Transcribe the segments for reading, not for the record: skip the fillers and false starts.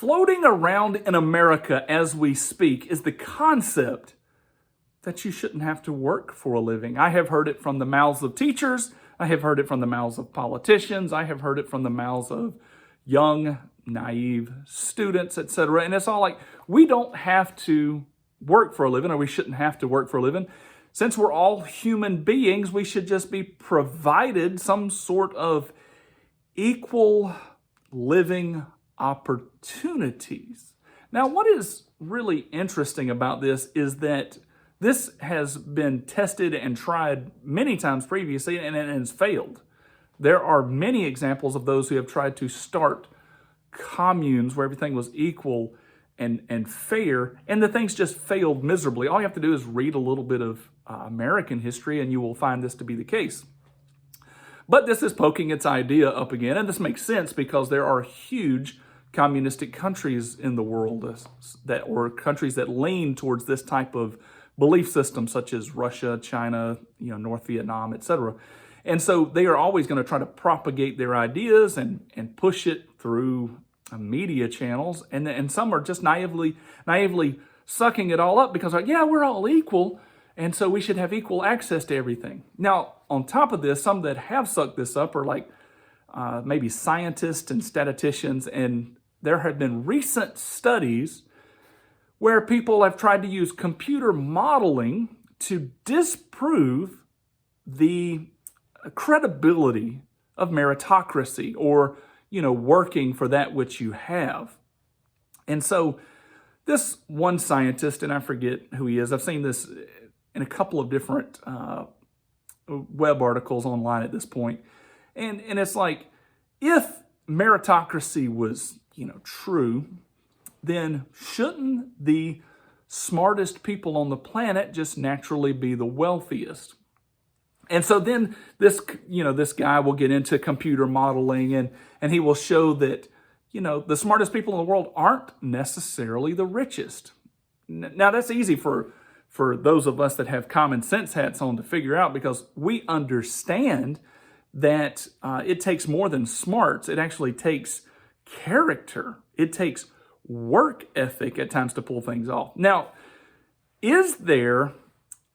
floating around in America as we speak is the concept that you shouldn't have to work for a living. I have heard it from the mouths of teachers. I have heard it from the mouths of politicians. I have heard it from the mouths of young, naive students, etc. And it's all like, we don't have to work for a living, or we shouldn't have to work for a living. Since we're all human beings, we should just be provided some sort of equal living opportunities. Now, what is really interesting about this is that this has been tested and tried many times previously, and it has failed. There are many examples of those who have tried to start communes where everything was equal and fair, and the things just failed miserably. All you have to do is read a little bit of American history, and you will find this to be the case. But this is poking its idea up again, and this makes sense because there are huge communistic countries in the world or countries that lean towards this type of belief system, such as Russia, China, North Vietnam, etc. And so they are always going to try to propagate their ideas and push it through media channels, and some are just naively sucking it all up because, like, yeah, we're all equal, and so we should have equal access to everything. Now, on top of this, some that have sucked this up are like maybe scientists and statisticians, and there have been recent studies where people have tried to use computer modeling to disprove the credibility of meritocracy, or working for that which you have. And so this one scientist, and I forget who he is, I've seen this in a couple of different web articles online at this point, and it's like, if meritocracy was true, then shouldn't the smartest people on the planet just naturally be the wealthiest? And so then this guy will get into computer modeling, and he will show that, the smartest people in the world aren't necessarily the richest. Now, that's easy for those of us that have common sense hats on to figure out, because we understand that it takes more than smarts. It actually takes character. It takes work ethic at times to pull things off. Now, is there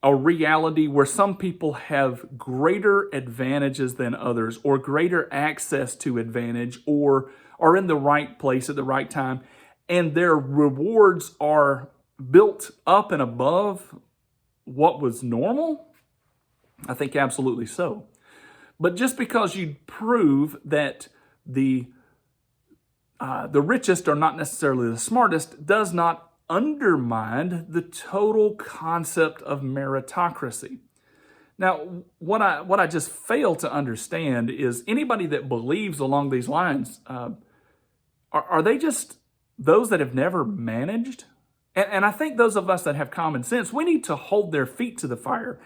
a reality where some people have greater advantages than others, or greater access to advantage, or are in the right place at the right time, and their rewards are built up and above what was normal? I think absolutely so. But just because you prove that the richest are not necessarily the smartest does not undermine the total concept of meritocracy. Now, what I just fail to understand is anybody that believes along these lines, are they just those that have never managed? And I think those of us that have common sense, we need to hold their feet to the fire.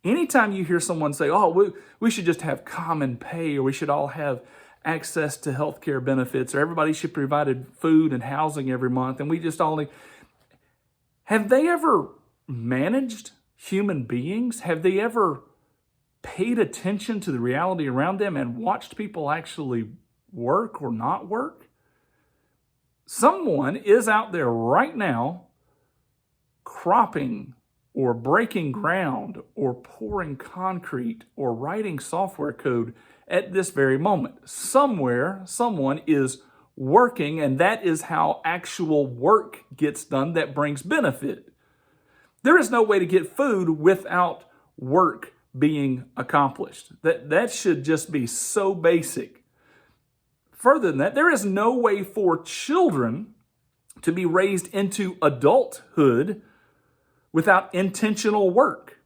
Anytime you hear someone say, oh, we should just have common pay, or we should all have access to health care benefits, or everybody should be provided food and housing every month, and we just all need... Have they ever managed human beings? Have they ever paid attention to the reality around them and watched people actually work or not work? Someone is out there right now cropping or breaking ground or pouring concrete or writing software code at this very moment. Somewhere, someone is working, and that is how actual work gets done that brings benefit. There is no way to get food without work being accomplished. That should just be so basic. Further than that, there is no way for children to be raised into adulthood without intentional work.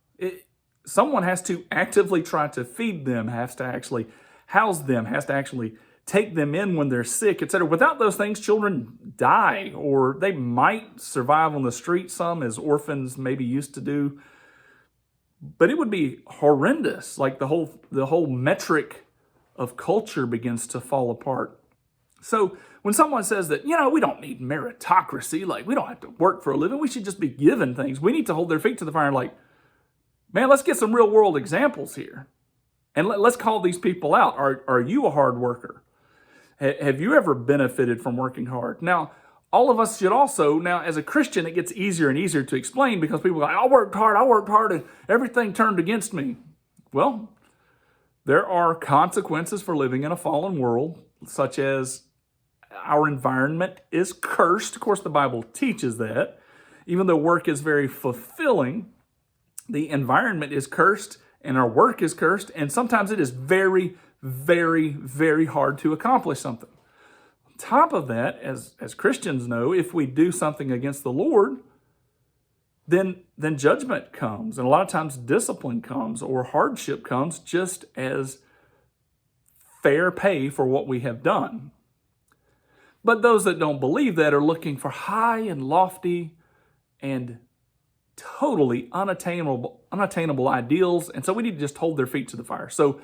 Someone has to actively try to feed them, has to actually house them, has to actually take them in when they're sick, etc. Without those things, children die, or they might survive on the street, some as orphans maybe used to do. But it would be horrendous. Like the whole metric of culture begins to fall apart. So when someone says that, we don't need meritocracy, like we don't have to work for a living, we should just be given things, we need to hold their feet to the fire, like, man, let's get some real world examples here. And let's call these people out. Are you a hard worker? Have you ever benefited from working hard? Now, all of us should also, now as a Christian, it gets easier and easier to explain because people go, I worked hard, and everything turned against me. Well, there are consequences for living in a fallen world, such as our environment is cursed. Of course, the Bible teaches that. Even though work is very fulfilling, the environment is cursed and our work is cursed, and sometimes it is very, very, very hard to accomplish something. On top of that, as Christians know, if we do something against the Lord, then judgment comes, and a lot of times discipline comes or hardship comes just as fair pay for what we have done. But those that don't believe that are looking for high and lofty and totally unattainable ideals, and so we need to just hold their feet to the fire. So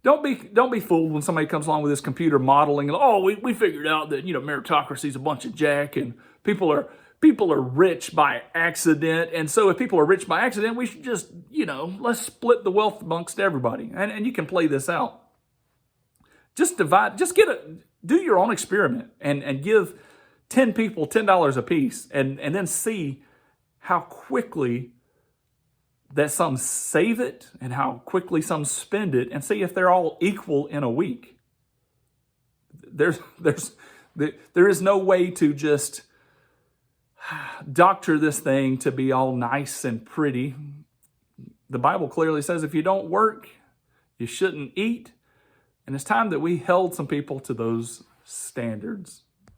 don't be fooled when somebody comes along with this computer modeling and, oh, we figured out that, meritocracy is a bunch of jack and people are rich by accident, and so if people are rich by accident, we should just, let's split the wealth amongst everybody. And you can play this out. Just divide, do your own experiment and give 10 people $10 a piece and then see how quickly that some save it and how quickly some spend it, and see if they're all equal in a week. There is no way to just doctor this thing to be all nice and pretty. The Bible clearly says if you don't work, you shouldn't eat. And it's time that we held some people to those standards.